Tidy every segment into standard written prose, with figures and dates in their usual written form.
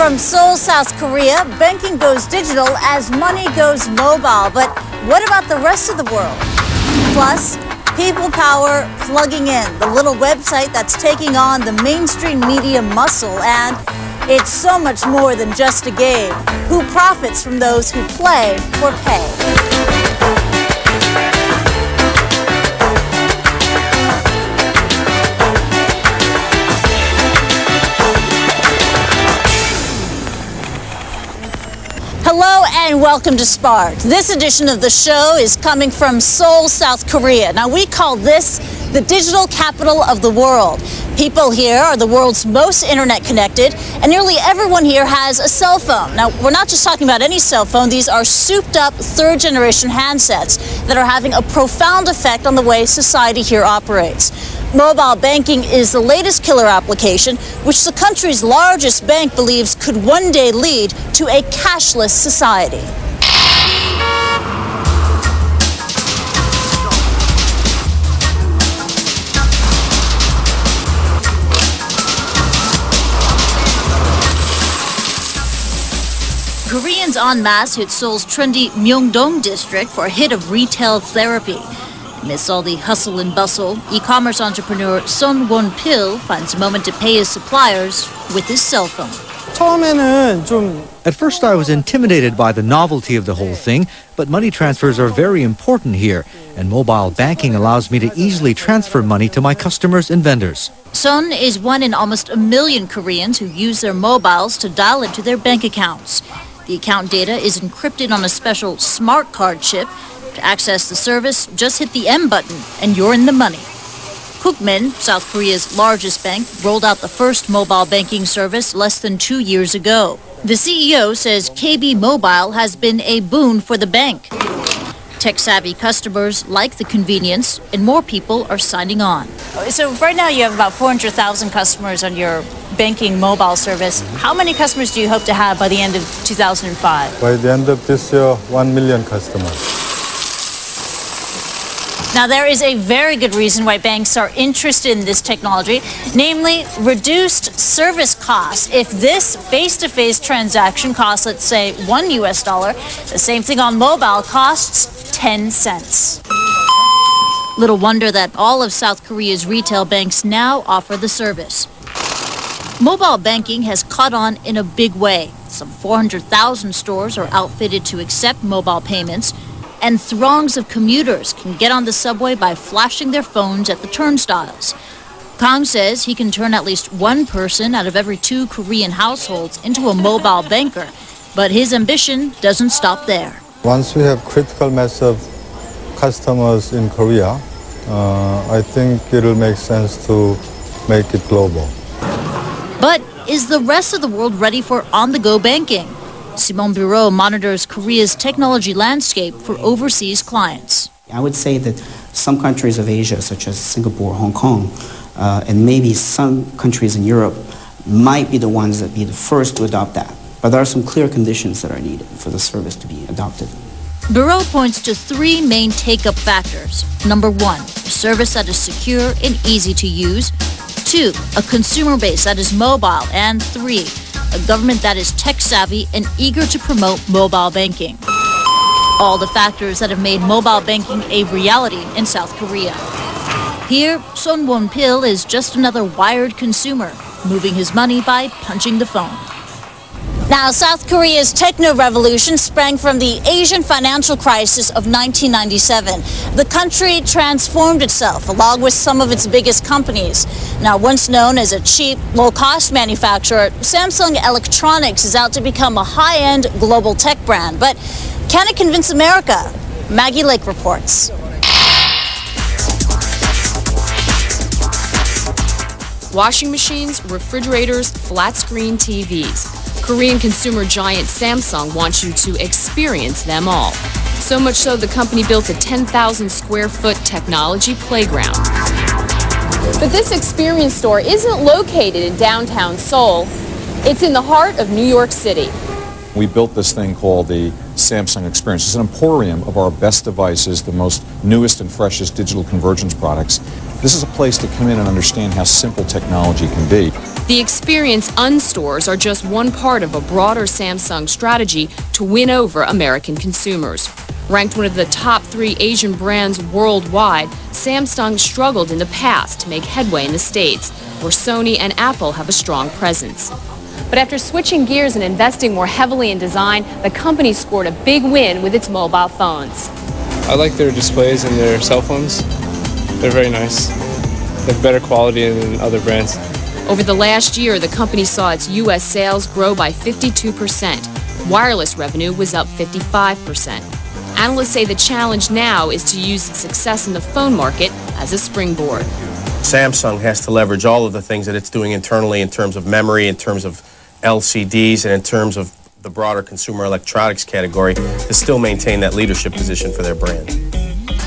From Seoul, South Korea, banking goes digital as money goes mobile. But what about the rest of the world? Plus, people power plugging in, the little website that's taking on the mainstream media muscle. And it's so much more than just a game. Who profits from those who play for pay? Hello and welcome to Spark. This edition of the show is coming from Seoul, South Korea. Now, we call this the digital capital of the world. People here are the world's most internet connected, and nearly everyone here has a cell phone. Now, we're not just talking about any cell phone. These are souped up third-generation handsets that are having a profound effect on the way society here operates. Mobile banking is the latest killer application, which the country's largest bank believes could one day lead to a cashless society. Koreans en masse hit Seoul's trendy Myeongdong district for a hit of retail therapy. Amidst all the hustle and bustle, e-commerce entrepreneur Son Won-pil finds a moment to pay his suppliers with his cell phone. At first I was intimidated by the novelty of the whole thing, but money transfers are very important here, and mobile banking allows me to easily transfer money to my customers and vendors. Son is one in almost a million Koreans who use their mobiles to dial into their bank accounts. The account data is encrypted on a special smart card chip. To access the service, just hit the M button and you're in the money. Kookmin, South Korea's largest bank, rolled out the first mobile banking service less than 2 years ago. The CEO says KB Mobile has been a boon for the bank. Tech-savvy customers like the convenience, and more people are signing on. So right now you have about 400,000 customers on your banking mobile service. How many customers do you hope to have by the end of 2005? By the end of this year, 1 million customers. Now, there is a very good reason why banks are interested in this technology, namely reduced service costs. If this face-to-face transaction costs, let's say $1 US, the same thing on mobile costs 10 cents. Little wonder that all of South Korea's retail banks now offer the service. Mobile banking has caught on in a big way. Some 400,000 stores are outfitted to accept mobile payments, and throngs of commuters can get on the subway by flashing their phones at the turnstiles. Kang says he can turn at least one person out of every 2 Korean households into a mobile banker, but his ambition doesn't stop there. Once we have critical mass of customers in Korea, I think it'll make sense to make it global. But is the rest of the world ready for on-the-go banking? Simon Bureau monitors Korea's technology landscape for overseas clients. I would say that some countries of Asia, such as Singapore, Hong Kong, and maybe some countries in Europe might be the ones that be the first to adopt that. But there are some clear conditions that are needed for the service to be adopted. Bureau points to 3 main take-up factors. Number 1, a service that is secure and easy to use. 2, a consumer base that is mobile. And 3, a government that is tech-savvy and eager to promote mobile banking. All the factors that have made mobile banking a reality in South Korea. Here, Son Won-pil is just another wired consumer, moving his money by punching the phone. Now, South Korea's techno-revolution sprang from the Asian financial crisis of 1997. The country transformed itself, along with some of its biggest companies. Now, once known as a cheap, low-cost manufacturer, Samsung Electronics is out to become a high-end global tech brand. But can it convince America? Maggie Lake reports. Washing machines, refrigerators, flat-screen TVs. Korean consumer giant Samsung wants you to experience them all. So much so, the company built a 10,000 square foot technology playground. But this experience store isn't located in downtown Seoul. It's in the heart of New York City. We built this thing called the Samsung Experience. It's an emporium of our best devices, the most newest and freshest digital convergence products. This is a place to come in and understand how simple technology can be. The Experience Unstores are just one part of a broader Samsung strategy to win over American consumers. Ranked one of the top 3 Asian brands worldwide, Samsung struggled in the past to make headway in the States, where Sony and Apple have a strong presence. But after switching gears and investing more heavily in design, the company scored a big win with its mobile phones. I like their displays and their cell phones. They're very nice. They have better quality than other brands. Over the last year, the company saw its U.S. sales grow by 52%. Wireless revenue was up 55%. Analysts say the challenge now is to use the success in the phone market as a springboard. Samsung has to leverage all of the things that it's doing internally in terms of memory, in terms of LCDs, and in terms of the broader consumer electronics category to still maintain that leadership position for their brand.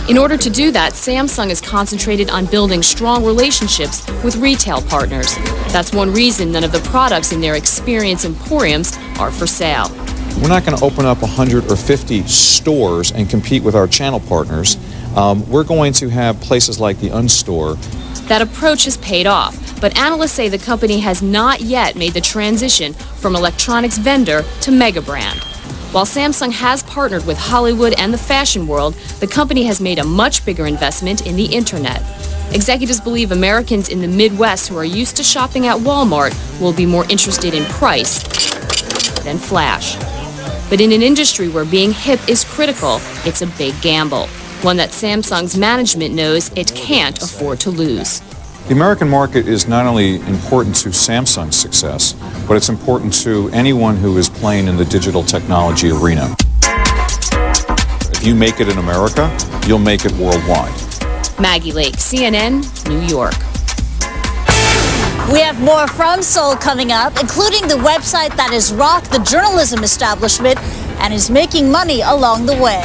In order to do that, Samsung is concentrated on building strong relationships with retail partners. That's one reason none of the products in their Experience Emporiums are for sale. We're not going to open up 100 or 50 stores and compete with our channel partners. We're going to have places like the Unstore. That approach has paid off, but analysts say the company has not yet made the transition from electronics vendor to mega brand. While Samsung has partnered with Hollywood and the fashion world, the company has made a much bigger investment in the internet. Executives believe Americans in the Midwest who are used to shopping at Walmart will be more interested in price than flash. But in an industry where being hip is critical, it's a big gamble, one that Samsung's management knows it can't afford to lose. The American market is not only important to Samsung's success, but it's important to anyone who is playing in the digital technology arena. If you make it in America, you'll make it worldwide. Maggie Lake, CNN, New York. We have more from Seoul coming up, including the website that has rocked the journalism establishment and is making money along the way.